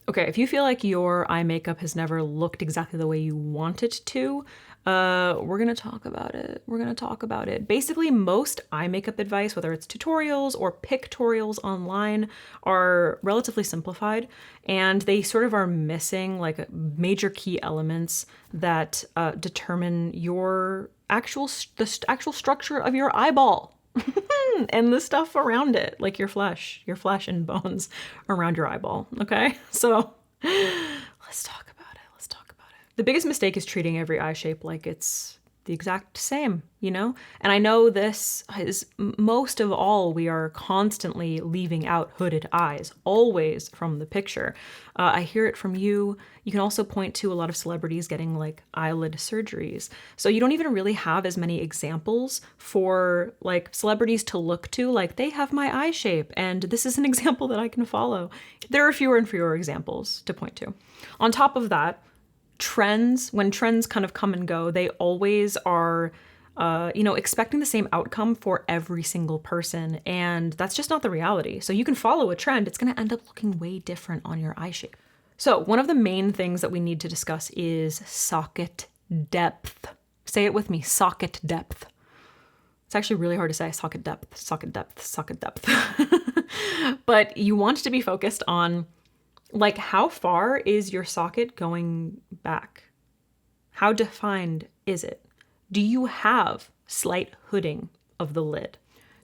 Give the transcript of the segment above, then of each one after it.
Okay, if you feel like your eye makeup has never looked exactly the way you want it to, we're gonna talk about it. We're gonna talk about it. Basically, most eye makeup advice, whether it's tutorials or pictorials online, are relatively simplified, and they sort of are missing like major key elements that determine the actual structure of your eyeball. And the stuff around it, like your flesh and bones around your eyeball. Okay, so let's talk about it. Let's talk about it. The biggest mistake is treating every eye shape like it's the exact same, you know? And I know this is most of all, we are constantly leaving out hooded eyes, always from the picture. I hear it from you. You can also point to a lot of celebrities getting like eyelid surgeries. So you don't even really have as many examples for like celebrities to look to, like they have my eye shape and this is an example that I can follow. There are fewer and fewer examples to point to. On top of that, when trends kind of come and go, they always are, expecting the same outcome for every single person. And that's just not the reality. So you can follow a trend, it's going to end up looking way different on your eye shape. So one of the main things that we need to discuss is socket depth. Say it with me, socket depth. It's actually really hard to say, socket depth, socket depth, socket depth. But you want to be focused on like, how far is your socket going back? How defined is it? Do you have slight hooding of the lid?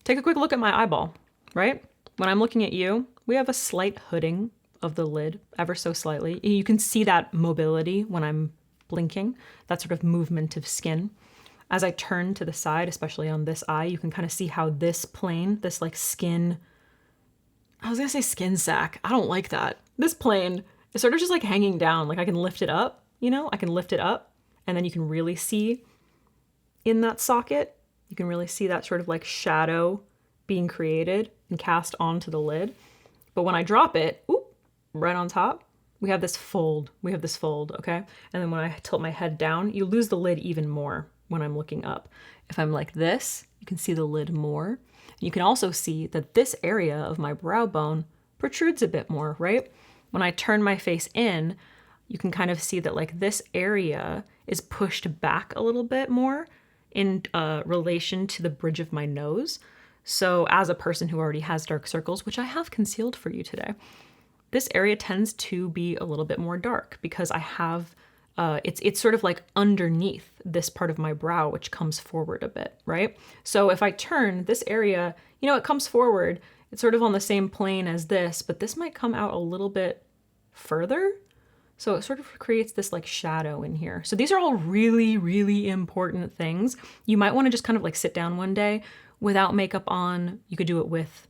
Take a quick look at my eyeball, right? When I'm looking at you, we have a slight hooding of the lid, ever so slightly. You can see that mobility when I'm blinking, that sort of movement of skin. As I turn to the side, especially on this eye, you can kind of see how this plane, this like skin, I was gonna say skin sack. I don't like that. This plane is sort of just like hanging down. Like I can lift it up, I can lift it up and then you can really see in that socket, you can really see that sort of like shadow being created and cast onto the lid. But when I drop it, right on top, we have this fold. Okay? And then when I tilt my head down, you lose the lid even more when I'm looking up. If I'm like this, you can see the lid more. You can also see that this area of my brow bone protrudes a bit more, right? When I turn my face in, you can kind of see that like this area is pushed back a little bit more in relation to the bridge of my nose. So as a person who already has dark circles, which I have concealed for you today, this area tends to be a little bit more dark because I have it's sort of like underneath this part of my brow, which comes forward a bit, right? So if I turn this area, it comes forward. It's sort of on the same plane as this, but this might come out a little bit further. So it sort of creates this like shadow in here. So these are all really, really important things. You might want to just kind of like sit down one day without makeup on. You could do it with,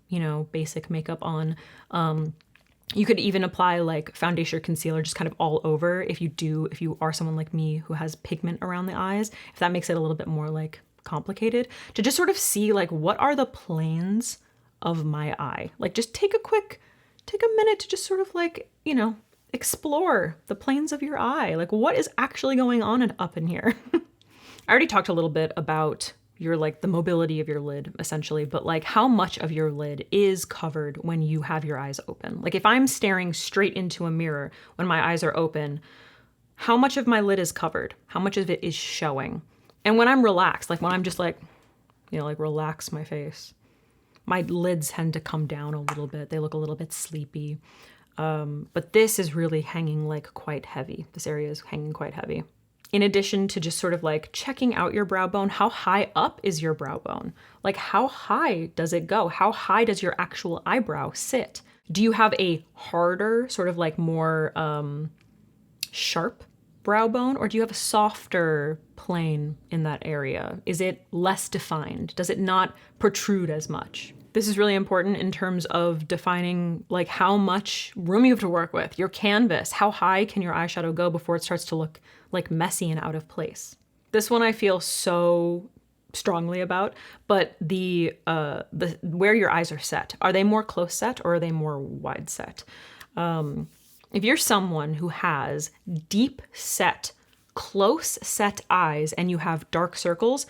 basic makeup on. You could even apply like foundation or concealer just kind of all over if you are someone like me who has pigment around the eyes, if that makes it a little bit more like complicated, to just sort of see like what are the planes of my eye. Like just take a minute to just sort of like, explore the planes of your eye. Like what is actually going on up in here? I already talked a little bit about the mobility of your lid essentially, but like how much of your lid is covered when you have your eyes open. Like if I'm staring straight into a mirror when my eyes are open, how much of my lid is covered? How much of it is showing? And when I'm relaxed, like when I'm just like, relax my face, my lids tend to come down a little bit. They look a little bit sleepy. But this is really hanging like quite heavy. This area is hanging quite heavy. In addition to just sort of like checking out your brow bone, how high up is your brow bone? Like how high does it go? How high does your actual eyebrow sit? Do you have a harder, sort of like more sharp brow bone, or do you have a softer plane in that area? Is it less defined? Does it not protrude as much? This is really important in terms of defining like how much room you have to work with, your canvas. How high can your eyeshadow go before it starts to look like messy and out of place? This one I feel so strongly about, but the where your eyes are set. Are they more close set or are they more wide set? If you're someone who has deep set, close set eyes and you have dark circles,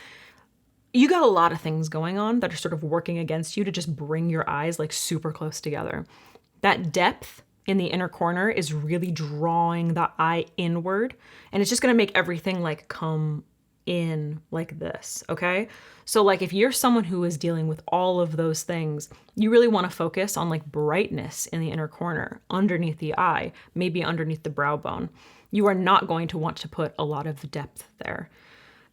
you got a lot of things going on that are sort of working against you to just bring your eyes like super close together. That depth in the inner corner is really drawing the eye inward, and it's just gonna make everything like come in like this, okay? So like if you're someone who is dealing with all of those things, you really want to focus on like brightness in the inner corner, underneath the eye, maybe underneath the brow bone. You are not going to want to put a lot of depth there.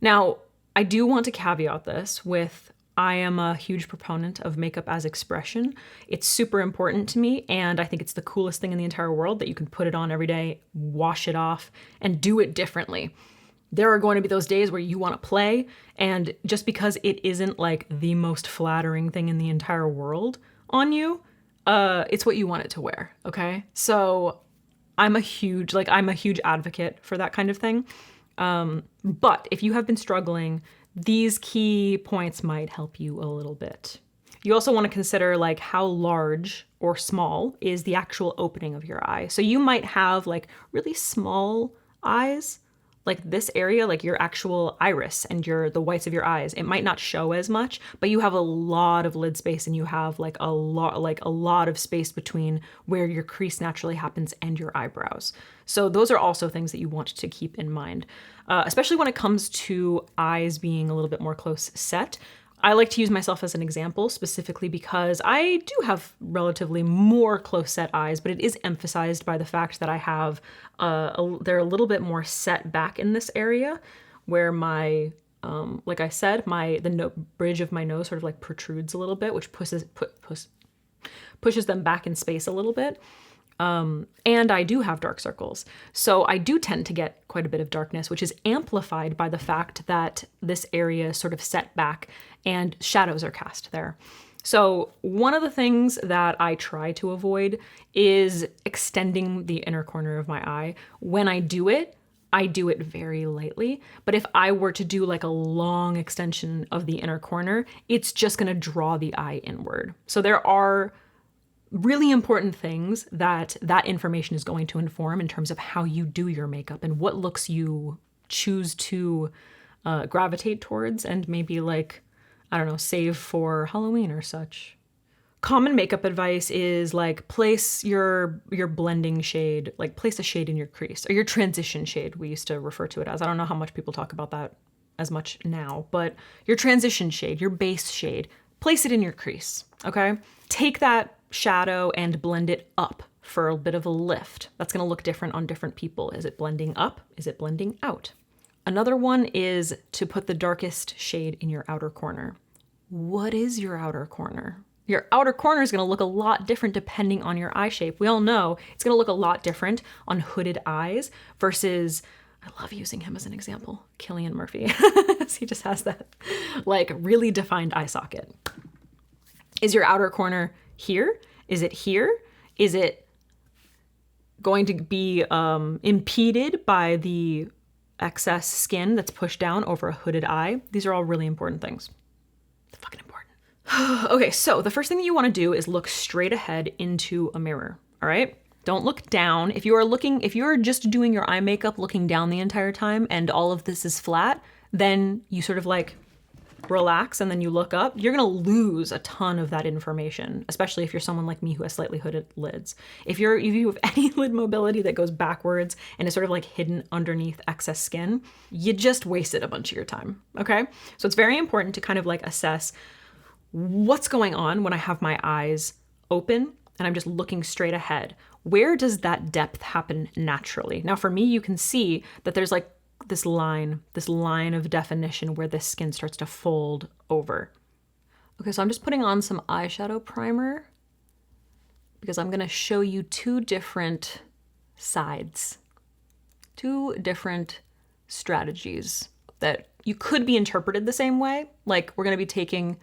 Now, I do want to caveat this with I am a huge proponent of makeup as expression. It's super important to me, and I think it's the coolest thing in the entire world that you can put it on every day, wash it off, and do it differently. There are going to be those days where you want to play, and just because it isn't like the most flattering thing in the entire world on you, it's what you want it to wear, okay? So I'm a huge advocate for that kind of thing. But if you have been struggling, these key points might help you a little bit. You also want to consider like how large or small is the actual opening of your eye. So you might have like really small eyes, like this area, like your actual iris and the whites of your eyes. It might not show as much, but you have a lot of lid space and you have like a lot of space between where your crease naturally happens and your eyebrows. So those are also things that you want to keep in mind, especially when it comes to eyes being a little bit more close set. I like to use myself as an example specifically because I do have relatively more close set eyes, but it is emphasized by the fact that I have, they're a little bit more set back in this area where my, like I said, the bridge of my nose sort of like protrudes a little bit, which pushes them back in space a little bit. And I do have dark circles. So I do tend to get quite a bit of darkness, which is amplified by the fact that this area is sort of set back and shadows are cast there. So one of the things that I try to avoid is extending the inner corner of my eye. When I do it very lightly. But if I were to do like a long extension of the inner corner, it's just gonna draw the eye inward. So there are really important things that information is going to inform in terms of how you do your makeup and what looks you choose to gravitate towards and maybe like, I don't know, save for Halloween or such. Common makeup advice is like place your blending shade, like place a shade in your crease, or your transition shade, we used to refer to it as. I don't know how much people talk about that as much now, but your transition shade, your base shade, place it in your crease, okay? Take that shadow and blend it up for a bit of a lift. That's gonna look different on different people. Is it blending up? Is it blending out? Another one is to put the darkest shade in your outer corner. What is your outer corner? Your outer corner is gonna look a lot different depending on your eye shape. We all know it's gonna look a lot different on hooded eyes versus, I love using him as an example, Cillian Murphy. He just has that like really defined eye socket. Is your outer corner here? Is it here? Is it going to be impeded by the excess skin that's pushed down over a hooded eye? These are all really important things. They're fucking important. Okay, so the first thing that you want to do is look straight ahead into a mirror, all right? Don't look down. If you're just doing your eye makeup looking down the entire time and all of this is flat, then you sort of like relax and then you look up, you're gonna lose a ton of that information, especially if you're someone like me who has slightly hooded lids. If you have any lid mobility that goes backwards and is sort of like hidden underneath excess skin, you just wasted a bunch of your time, okay? So it's very important to kind of like assess what's going on when I have my eyes open and I'm just looking straight ahead. Where does that depth happen naturally? Now for me, you can see that there's like this line of definition where the skin starts to fold over. Okay, so I'm just putting on some eyeshadow primer because I'm gonna show you two different sides, two different strategies that you could be interpreted the same way. Like we're gonna be taking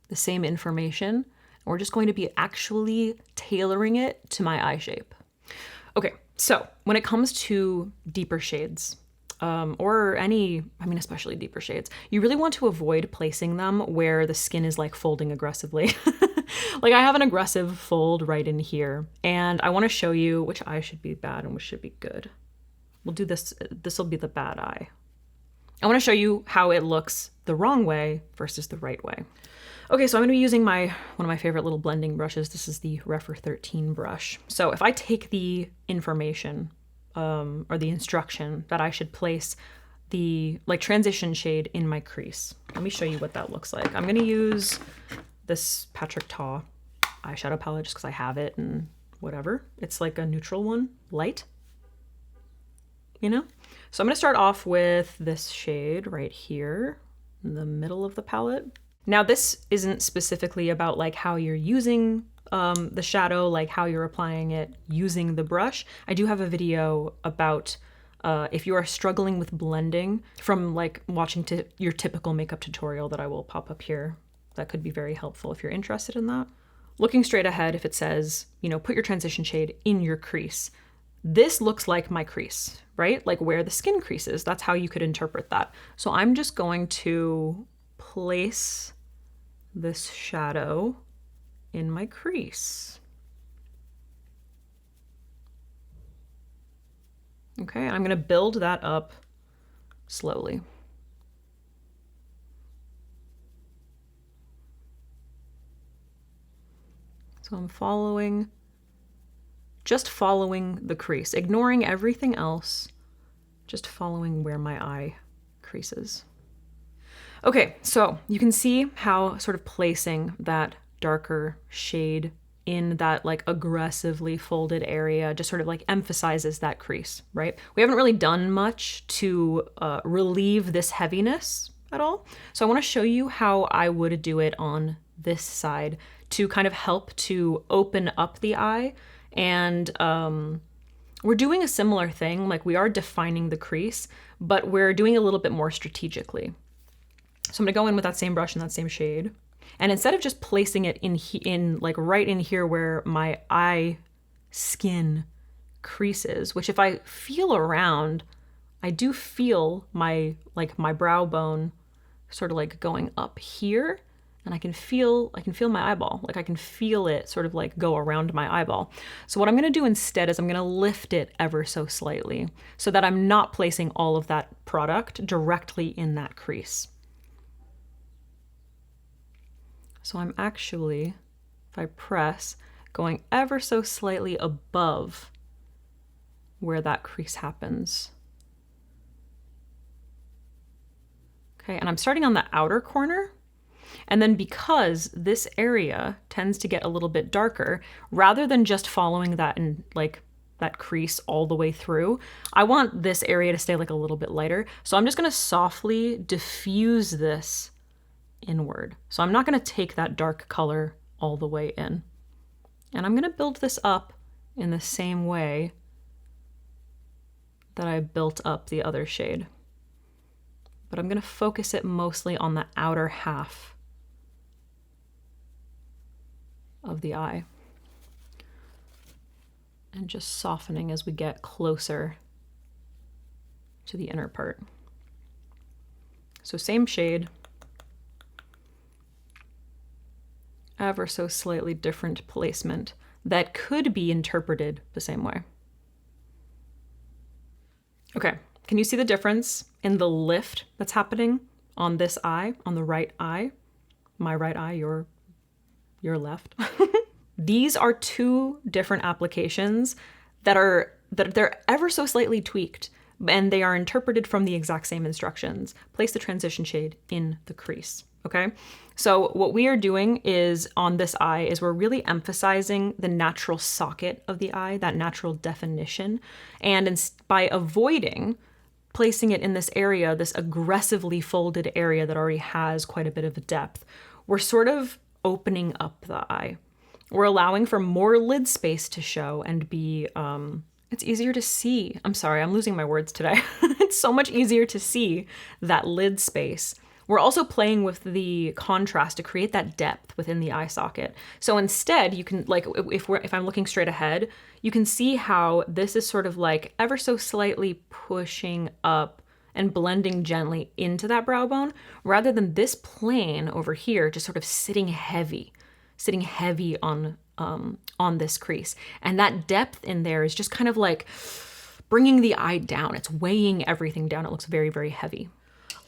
the same information and we're just going to be actually tailoring it to my eye shape. Okay, so when it comes to deeper shades, especially deeper shades, you really want to avoid placing them where the skin is like folding aggressively. Like I have an aggressive fold right in here and I want to show you which eye should be bad and which should be good. We'll do this will be the bad eye. I wanna show you how it looks the wrong way versus the right way. Okay, so I'm gonna be using one of my favorite little blending brushes. This is the Refer 13 brush. So if I take the information or the instruction that I should place the transition shade in my crease, let me show you what that looks like. I'm gonna use this Patrick Ta eyeshadow palette just because I have it and whatever. It's like a neutral one, light, you know? So I'm gonna start off with this shade right here in the middle of the palette. Now this isn't specifically about like how you're using the shadow, like how you're applying it using the brush. I do have a video about if you are struggling with blending from like watching your typical makeup tutorial that I will pop up here. That could be very helpful if you're interested in that. Looking straight ahead, if it says, you know, put your transition shade in your crease, this looks like my crease, right? Like where the skin crease is. That's how you could interpret that. So I'm just going to place this shadow in my crease. Okay, I'm gonna build that up slowly. So I'm just following the crease, ignoring everything else, just following where my eye creases. Okay, so you can see how sort of placing that darker shade in that like aggressively folded area just sort of like emphasizes that crease, right? We haven't really done much to relieve this heaviness at all. So I wanna show you how I would do it on this side to kind of help to open up the eye. And we're doing a similar thing, like we are defining the crease, but we're doing a little bit more strategically. So I'm gonna go in with that same brush and that same shade. And instead of just placing it in like right in here where my eye skin creases, which if I feel around, I do feel my brow bone sort of like going up here, and I can feel my eyeball. Like I can feel it sort of like go around my eyeball. So what I'm gonna do instead is I'm gonna lift it ever so slightly so that I'm not placing all of that product directly in that crease. So I'm actually, if I press, going ever so slightly above where that crease happens. Okay, and I'm starting on the outer corner. And then because this area tends to get a little bit darker, rather than just following that in like that crease all the way through, I want this area to stay like a little bit lighter. So I'm just gonna softly diffuse this inward. So I'm not gonna take that dark color all the way in. And I'm gonna build this up in the same way that I built up the other shade. But I'm gonna focus it mostly on the outer half of the eye. And just softening as we get closer to the inner part. So same shade, ever so slightly different placement that could be interpreted the same way. Okay, can you see the difference in the lift that's happening on this eye, on the right eye? My right eye, your left. These are two different applications that they're ever so slightly tweaked, and they are interpreted from the exact same instructions. Place the transition shade in the crease, okay? So what we are doing is on this eye is we're really emphasizing the natural socket of the eye, that natural definition. And by avoiding placing it in this area, this aggressively folded area that already has quite a bit of depth, we're sort of opening up the eye. We're allowing for more lid space to show and be, it's easier to see. I'm sorry, I'm losing my words today. It's so much easier to see that lid space. We're also playing with the contrast to create that depth within the eye socket. So instead, you can, like, if I'm looking straight ahead, you can see how this is sort of like ever so slightly pushing up and blending gently into that brow bone, rather than this plane over here just sort of sitting heavy on this crease. And that depth in there is just kind of like bringing the eye down. It's weighing everything down. It looks very, very heavy.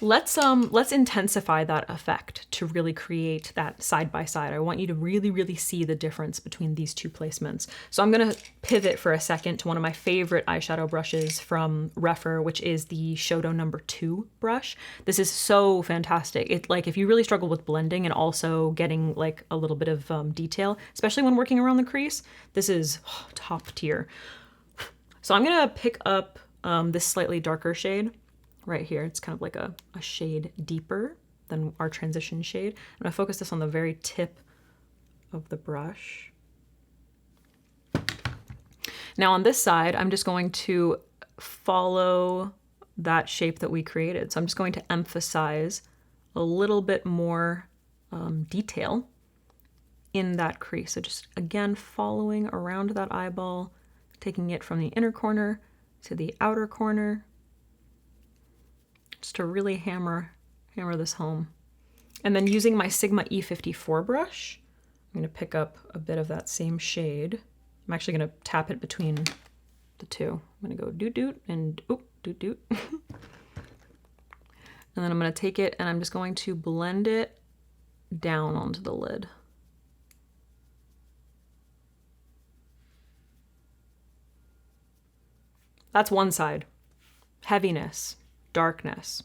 Let's intensify that effect to really create that side by side. I want you to really, really see the difference between these two placements. So I'm gonna pivot for a second to one of my favorite eyeshadow brushes from Refer, which is the Shodo number 2 brush. This is so fantastic. It, like, if you really struggle with blending and also getting like a little bit of detail, especially when working around the crease, this is top tier. So I'm gonna pick up this slightly darker shade right here. It's kind of like a shade deeper than our transition shade. I'm gonna focus this on the very tip of the brush. Now on this side, I'm just going to follow that shape that we created. So I'm just going to emphasize a little bit more detail in that crease. So just again, following around that eyeball, taking it from the inner corner to the outer corner, just to really hammer this home. And then using my Sigma E54 brush, I'm gonna pick up a bit of that same shade. I'm actually gonna tap it between the two. I'm gonna go doot doot and oop, doot doot. And then I'm gonna take it and I'm just going to blend it down onto the lid. That's one side. Heaviness, darkness.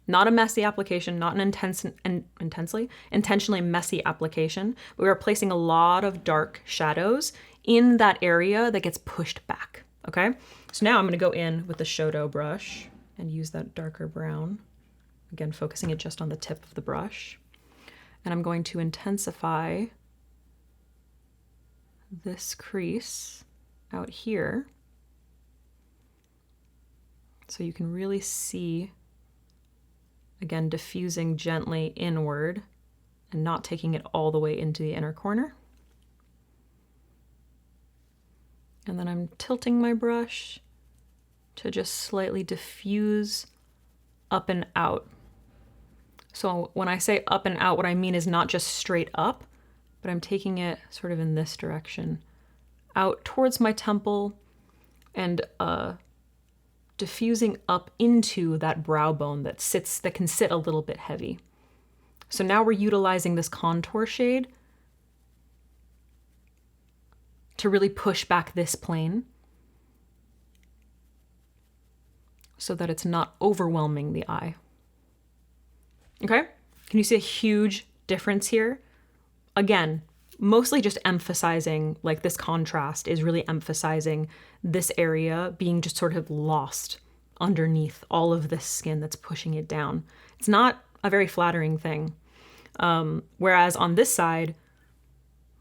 Not a messy application, not an intentionally messy application. But we are placing a lot of dark shadows in that area that gets pushed back, okay? So now I'm gonna go in with the Shodo brush and use that darker brown. Again, focusing it just on the tip of the brush. And I'm going to intensify this crease out here, so you can really see, again, diffusing gently inward and not taking it all the way into the inner corner. And then I'm tilting my brush to just slightly diffuse up and out. So when I say up and out, what I mean is not just straight up, but I'm taking it sort of in this direction, out towards my temple and diffusing up into that brow bone that can sit a little bit heavy. So now we're utilizing this contour shade to really push back this plane so that it's not overwhelming the eye. Okay? Can you see a huge difference here? Again, mostly just emphasizing, like, this contrast is really emphasizing this area being just sort of lost underneath all of this skin that's pushing it down. It's not a very flattering thing. Whereas on this side,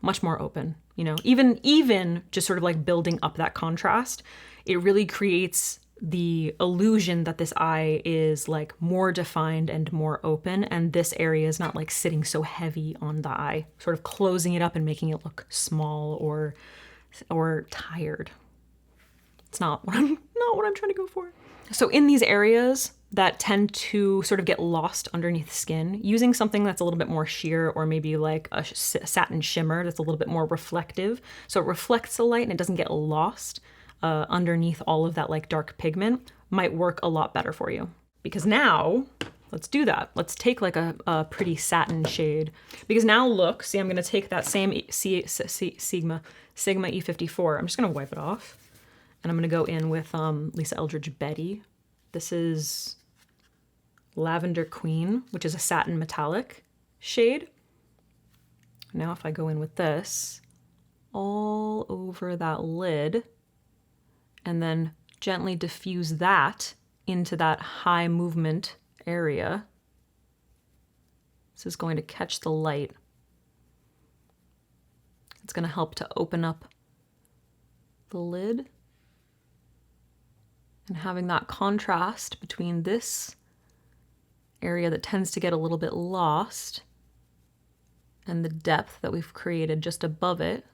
much more open, you know, even just sort of like building up that contrast, it really creates the illusion that this eye is like more defined and more open, and this area is not like sitting so heavy on the eye, sort of closing it up and making it look small or tired. It's not what I'm trying to go for. So in these areas that tend to sort of get lost underneath skin, using something that's a little bit more sheer, or maybe like a satin shimmer that's a little bit more reflective, so it reflects the light and it doesn't get lost underneath all of that like dark pigment, might work a lot better for you. Because now, let's do that. Let's take like a pretty satin shade. Because now look, see, I'm gonna take that same Sigma E54. I'm just gonna wipe it off. And I'm gonna go in with Lisa Eldridge Betty. This is Lavender Queen, which is a satin metallic shade. Now if I go in with this, all over that lid, and then gently diffuse that into that high movement area. This is going to catch the light. It's going to help to open up the lid. And having that contrast between this area that tends to get a little bit lost and the depth that we've created just above it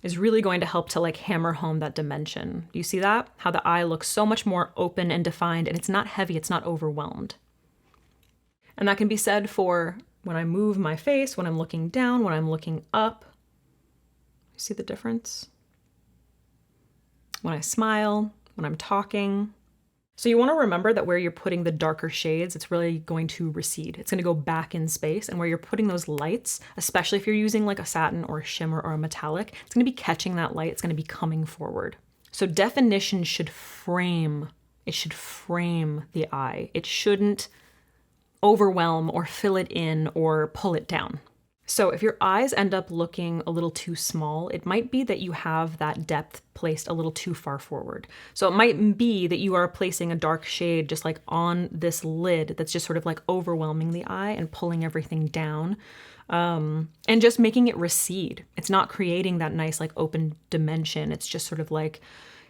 is really going to help to like hammer home that dimension. Do you see that? How the eye looks so much more open and defined, and it's not heavy, it's not overwhelmed. And that can be said for when I move my face, when I'm looking down, when I'm looking up. You see the difference? When I smile, when I'm talking. So you want to remember that where you're putting the darker shades, it's really going to recede. It's going to go back in space, and where you're putting those lights, especially if you're using like a satin or a shimmer or a metallic, it's going to be catching that light. It's going to be coming forward. So definition should frame, it should frame the eye. It shouldn't overwhelm or fill it in or pull it down. So if your eyes end up looking a little too small, it might be that you have that depth placed a little too far forward. So it might be that you are placing a dark shade just like on this lid that's just sort of like overwhelming the eye and pulling everything down, and just making it recede. It's not creating that nice like open dimension. It's just sort of like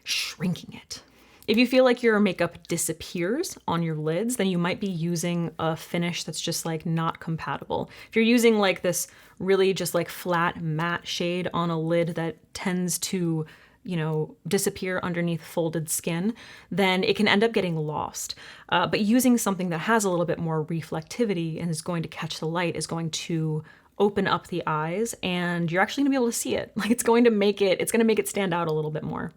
shrinking it. If you feel like your makeup disappears on your lids, then you might be using a finish that's just like not compatible. If you're using like this really just like flat matte shade on a lid that tends to, you know, disappear underneath folded skin, then it can end up getting lost. But using something that has a little bit more reflectivity and is going to catch the light is going to open up the eyes, and you're actually gonna be able to see it. Like it's gonna make it stand out a little bit more.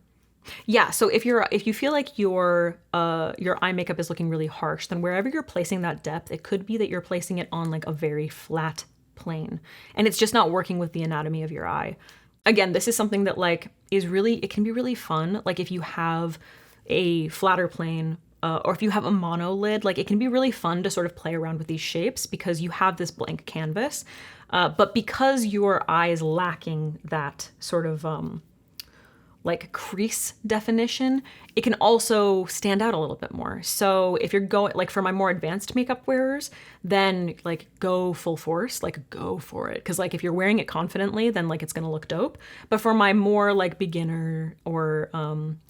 Yeah, so if you feel like your eye makeup is looking really harsh, then wherever you're placing that depth, it could be that you're placing it on like a very flat plane, and it's just not working with the anatomy of your eye. Again, this is something that like it can be really fun. Like if you have a flatter plane, or if you have a mono lid, like it can be really fun to sort of play around with these shapes because you have this blank canvas. But because your eye is lacking that sort of like crease definition, it can also stand out a little bit more. So if you're going, like for my more advanced makeup wearers, then like go full force, like go for it. Cause like if you're wearing it confidently, then like it's gonna look dope. But for my more like beginner or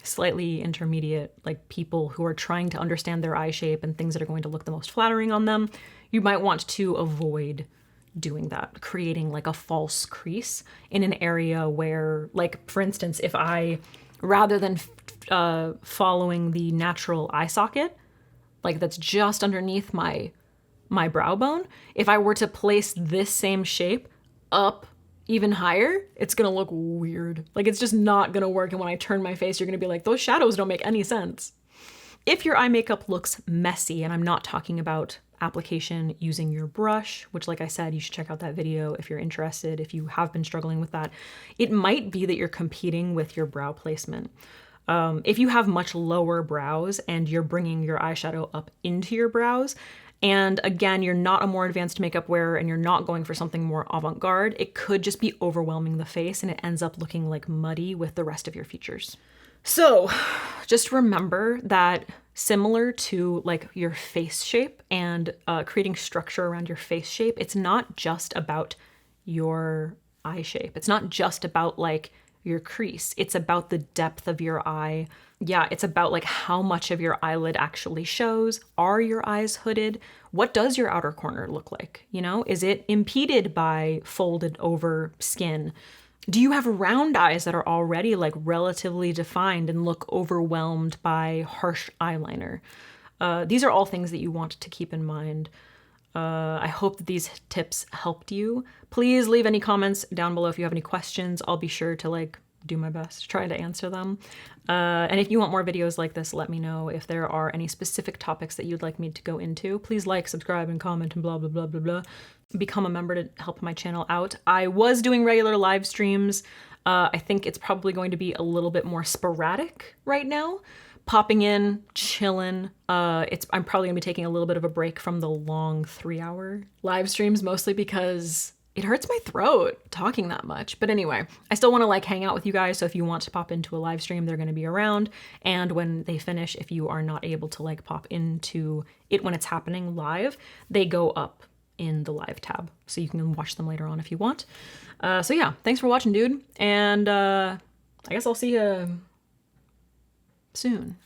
slightly intermediate, like people who are trying to understand their eye shape and things that are going to look the most flattering on them, you might want to avoid doing that, creating like a false crease in an area where, like for instance, if I, rather than following the natural eye socket, like that's just underneath my brow bone, if I were to place this same shape up even higher, it's gonna look weird. Like it's just not gonna work, and when I turn my face, you're gonna be like, those shadows don't make any sense. If your eye makeup looks messy, and I'm not talking about application using your brush, which like I said, you should check out that video if you're interested, if you have been struggling with that. It might be that you're competing with your brow placement. If you have much lower brows and you're bringing your eyeshadow up into your brows, and again, you're not a more advanced makeup wearer and you're not going for something more avant-garde, it could just be overwhelming the face and it ends up looking like muddy with the rest of your features. So just remember that similar to like your face shape and creating structure around your face shape, it's not just about your eye shape. It's not just about like your crease. It's about the depth of your eye. Yeah, it's about like how much of your eyelid actually shows. Are your eyes hooded? What does your outer corner look like? You know, is it impeded by folded over skin? Do you have round eyes that are already like relatively defined and look overwhelmed by harsh eyeliner? These are all things that you want to keep in mind. I hope that these tips helped you. Please leave any comments down below if you have any questions. I'll be sure to like do my best to try to answer them. And if you want more videos like this, let me know. If there are any specific topics that you'd like me to go into, please like, subscribe, and comment, and blah, blah, blah, blah, blah. Become a member to help my channel out. I was doing regular live streams. I think it's probably going to be a little bit more sporadic right now. Popping in, chilling. I'm probably gonna be taking a little bit of a break from the long 3-hour live streams, mostly because it hurts my throat talking that much. But anyway, I still want to like hang out with you guys. So if you want to pop into a live stream, they're going to be around. And when they finish, if you are not able to like pop into it when it's happening live, they go up in the live tab. So you can watch them later on if you want. So yeah, thanks for watching, dude. And I guess I'll see you soon.